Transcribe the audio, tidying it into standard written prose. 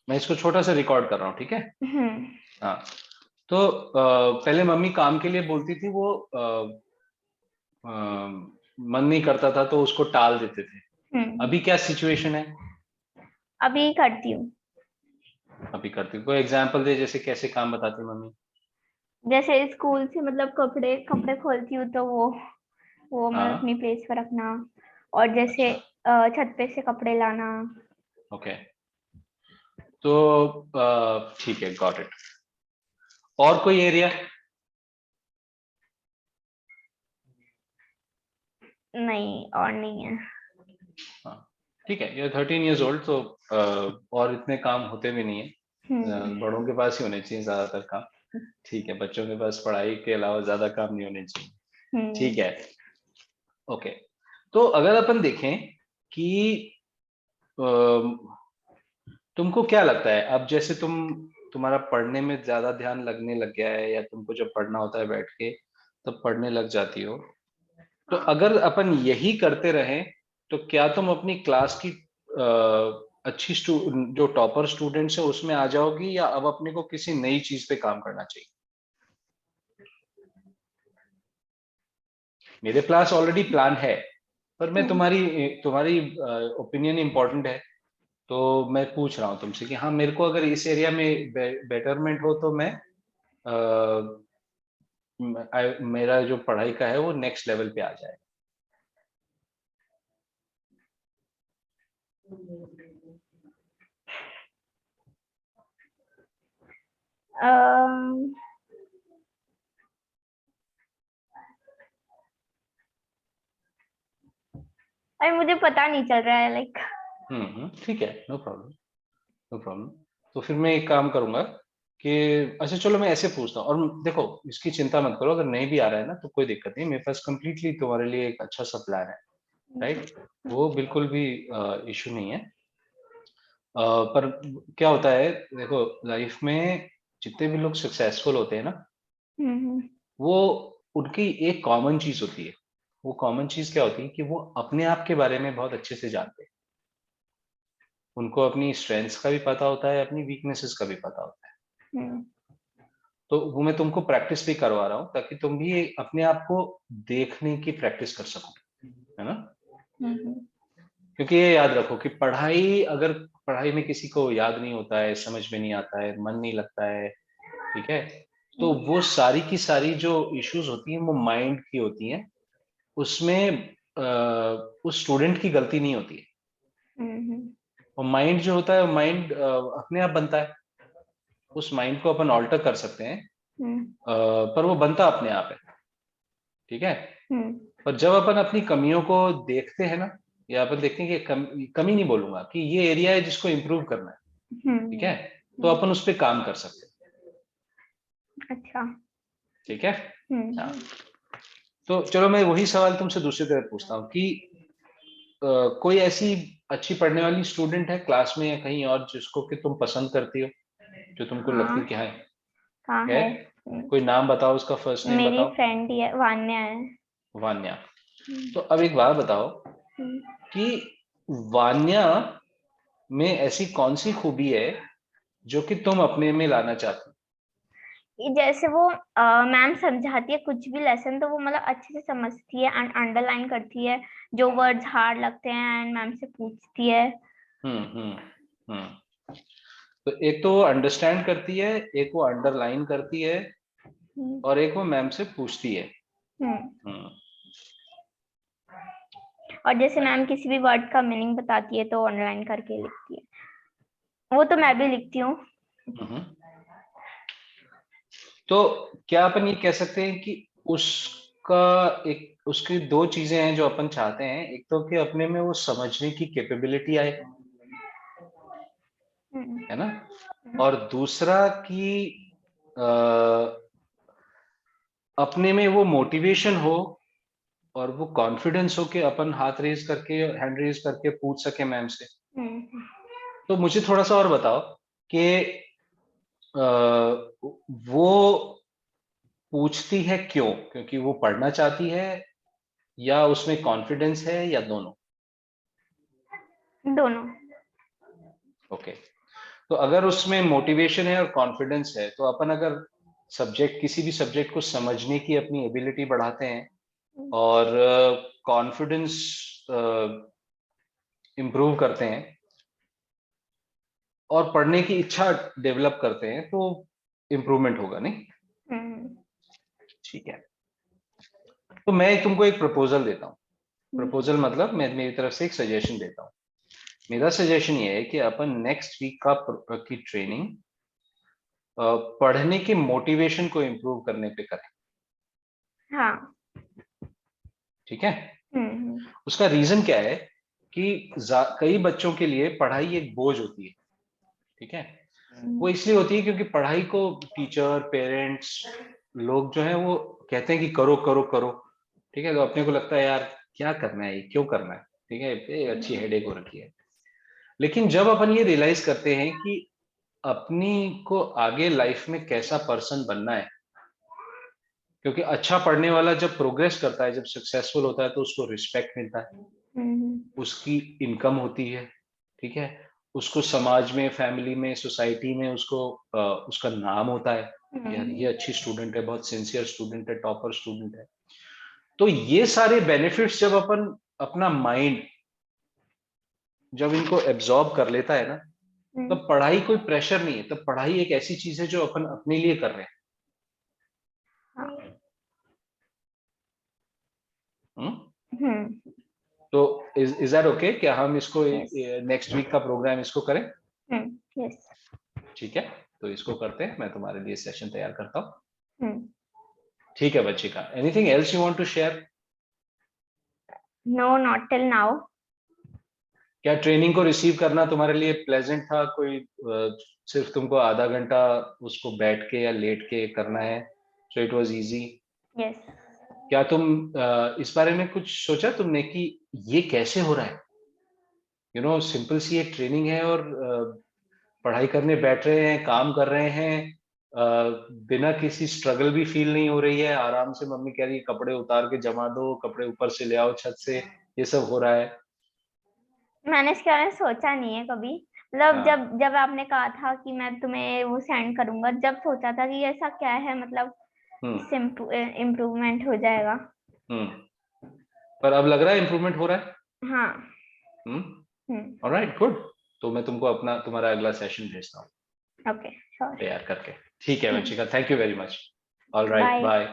मैं इसको छोटा सा रिकॉर्ड कर रहा हूँ, ठीक है। हम्म। हाँ। तो पहले मम्मी काम के लिए बोलती थी, वो मन नहीं करता था तो उसको टाल देते थे। हम्म। अभी क्या सिचुएशन है? अभी करती हूँ। अभी करती हूँ। कोई एग्जांपल दे, जैसे कैसे काम बताती मम्मी? जैसे स्कूल से मतलब कपड़े कपड़े खोलती हूँ तो वो मैं अपनी हाँ। प्लेस पर रखना। और जैसे अच्छा। छत पे से कपड़े लाना। ओके। तो ठीक है, गॉट इट। और कोई एरिया? नहीं, और नहीं है। हाँ, ठीक है, ये 13 years old, तो और इतने काम होते भी नहीं है। हम्म। बड़ों के पास ही होने चाहिए ज्यादातर काम। ठीक है, बच्चों के पास पढ़ाई के अलावा ज्यादा काम नहीं होने चाहिए। ठीक हम्म। है। ओके। तो अगर अपन देखें कि अम, तुमको क्या लगता है, अब जैसे तुम्हारा पढ़ने में ज्यादा ध्यान लगने लग गया है, या तुमको जब पढ़ना होता है बैठ के तब पढ़ने लग जाती हो, तो हाँ। अगर अपन यही करते रहें तो क्या तुम अपनी क्लास की अच्छी जो टॉपर स्टूडेंट्स है उसमें आ जाओगी, या अब अपने को किसी नई चीज पे काम करना चाहिए? मेरे पास ऑलरेडी प्लान है, पर मैं हम्म। तुम्हारी तुम्हारी ओपिनियन इंपॉर्टेंट है, तो मैं पूछ रहा हूँ तुमसे कि हाँ, मेरे को अगर इस एरिया में बेटरमेंट हो तो मैं मेरा जो पढ़ाई का है वो नेक्स्ट लेवल पे आ जाए। अम्म, अरे मुझे पता नहीं चल रहा है लाइक। ठीक है, नो प्रॉब्लम, नो प्रॉब्लम। तो फिर मैं एक काम करूंगा कि, अच्छा चलो मैं ऐसे पूछता हूँ, और देखो इसकी चिंता मत करो, अगर नहीं भी आ रहा है ना तो कोई दिक्कत नहीं, मेरे पास कंप्लीटली तुम्हारे लिए एक अच्छा सा प्लान है। राइट। वो बिल्कुल भी इशू नहीं है। पर क्या होता है, देखो लाइफ में जितने भी लोग सक्सेसफुल होते हैं ना, हम्म। वो उनकी एक कॉमन चीज होती है। वो कॉमन चीज क्या होती है कि वो अपने आप के बारे में बहुत अच्छे से जानते हैं। उनको अपनी स्ट्रेंथ्स का भी पता होता है, अपनी वीकनेसेस का भी पता होता है। हम्म। तो वो मैं तुमको प्रैक्टिस भी करवा रहा हूँ ताकि तुम भी अपने आप को देखने की प्रैक्टिस कर सको, है ना। हम्म। क्योंकि ये याद रखो कि पढ़ाई, अगर पढ़ाई में किसी को याद नहीं होता है, समझ में नहीं आता है, मन नहीं लगता है, ठीक है, तो वो सारी की सारी जो इश्यूज होती हैं वो माइंड की होती हैं। उसमें उस स्टूडेंट की गलती नहीं होती है। हम्म। और माइंड जो होता है, माइंड अपने आप बनता है। उस माइंड को अपन ऑल्टर कर सकते हैं, हम्म। पर वो बनता अपने आप है। ठीक है। हम्म। पर जब अपन अपनी कमियों को देखते हैं ना, या अपन देखते हैं कि कमी नहीं बोलूंगा, कि ये एरिया है जिसको इम्प्रूव करना है, ठीक है, तो हम्म। अपन उस पर काम कर सकते हैं। अच्छा। ठीक है। हाँ। हम्म। तो चलो मैं वही सवाल तुमसे दूसरी तरफ पूछता हूँ कि कोई ऐसी अच्छी पढ़ने वाली स्टूडेंट है क्लास में या कहीं और जिसको कि तुम पसंद करती हो, जो तुमको लगती हाँ। कि हाँ कहाँ है? है? कोई नाम बताओ, उसका फर्स्ट नेम मेरी बताओ। फ्रेंड ही है, वान्या है। वान्या। हम्म। तो अब एक बात बताओ हम्म। कि वान्या में ऐसी कौन सी खूबी है जो कि तुम अपने में लाना चाहती ये जैसे वो मैम समझाती है कुछ भी लेसन तो वो मतलब अच्छे से समझती है एंड अंडरलाइन करती है। जो वर्ड्स हार्ड लगते हैं एंड मैम से पूछती है। हो? तो एक तो वो अंडरस्टैंड करती है, एक वो अंडरलाइन करती है, हम्म। और एक वो मैम से पूछती है। हम्म। हम्म। और जैसे मैम किसी भी वर्ड का मीनिंग बताती है तो अंडरलाइन करके लिखती है। वो तो मैं भी लिखती हूँ। हम्म। तो क्या अपन ये कह सकते हैं कि उसका एक उसकी दो चीजें हैं जो अपन चाहते हैं, एक तो कि अपने में वो समझने की कैपेबिलिटी आए, हम्म। है ना, और दूसरा कि अ, अपने में वो मोटिवेशन हो, और वो कॉन्फिडेंस हो कि अपन हाथ रेज करके, हैंड रेज करके पूछ सके मैम से। हम्म। तो मुझे थोड़ा सा और बताओ कि वो पूछती है क्यों? क्योंकि वो पढ़ना चाहती है, या उसमें कॉन्फिडेंस है, या दोनों? दोनों। ओके। तो अगर उसमें मोटिवेशन है और कॉन्फिडेंस है, तो अपन अगर किसी भी सब्जेक्ट को समझने की अपनी एबिलिटी बढ़ाते हैं और कॉन्फिडेंस इम्प्रूव करते हैं और पढ़ने की इच्छा डेवलप करते हैं, तो इम्प्रूवमेंट होगा, नहीं? ठीक है, तो मैं तुमको एक प्रपोजल देता हूँ। प्रपोजल मतलब मैं मेरी तरफ से एक सजेशन देता हूँ। मेरा सजेशन ये है कि अपन नेक्स्ट वीक की ट्रेनिंग पढ़ने के मोटिवेशन को इम्प्रूव करने पे करें। हाँ। ठीक है। उसका रीजन क्या है कि कई बच्चों के लिए पढ़ाई एक बोझ होती है। ठीक है, वो इसलिए होती है क्योंकि पढ़ाई को टीचर, पेरेंट्स, लोग जो है वो कहते हैं कि करो करो करो। ठीक है, तो अपने को लगता है यार क्या करना है, क्यों करना है। ठीक है, ये अच्छी हेडेक हो रखी है। लेकिन जब अपन ये रियलाइज करते हैं कि अपनी को आगे लाइफ में कैसा पर्सन बनना है, क्योंकि अच्छा पढ़ने वाला जब प्रोग्रेस करता है, जब सक्सेसफुल होता है, तो उसको रिस्पेक्ट मिलता है, उसकी इनकम होती है। ठीक है, उसको समाज में, फैमिली में, सोसाइटी में उसका नाम होता है, यार ये अच्छी स्टूडेंट है, बहुत सिंसियर स्टूडेंट है, टॉपर स्टूडेंट है। तो ये सारे बेनिफिट्स जब अपन अपना माइंड जब इनको एब्जॉर्ब कर लेता है ना, तब पढ़ाई कोई प्रेशर नहीं है, तब पढ़ाई एक ऐसी चीज है जो अपन अपने लिए कर रहे हैं। तो इज दैट ओके? क्या हम इसको नेक्स्ट वीक का प्रोग्राम इसको करें? यस। ठीक है, तो इसको करते हैं, मैं तुम्हारे लिए सेशन तैयार करता हूँ। ठीक है बच्चिका, anything else you want to share? No, not till now. क्या ट्रेनिंग को रिसीव करना तुम्हारे लिए प्लेजेंट था? कोई सिर्फ तुमको आधा घंटा उसको बैठ के या लेट के करना है, so it was easy? Yes. क्या तुम इस बारे में कुछ सोचा तुमने कि ये कैसे हो रहा है? यू नो, सिंपल सी एक ट्रेनिंग है और पढ़ाई करने बैठ रहे हैं, काम कर रहे हैं, बिना किसी स्ट्रगल भी फील नहीं हो रही है, आराम से मम्मी कह रही है कपड़े उतार के जमा दो, कपड़े ऊपर से ले आओ छत से, ये सब हो रहा है। मैंने इसके बारे में सोचा नहीं है कभी। मतलब हाँ। जब जब आपने कहा था कि मैं तुम्हें वो सेंड करूंगा, जब सोचा था कि ऐसा क्या है, मतलब इससे इम्प्रूवमेंट हो जाएगा। पर अब लग रहा है इम्प्रूवमेंट हो रहा है। हाँ। Alright, good. तो मैं तुमको तुम्हारा अगला सेशन भेजता हूँ ओके, श्योर। तैयार करके। ठीक है Vanshika, thank you very much. Alright, bye. Bye.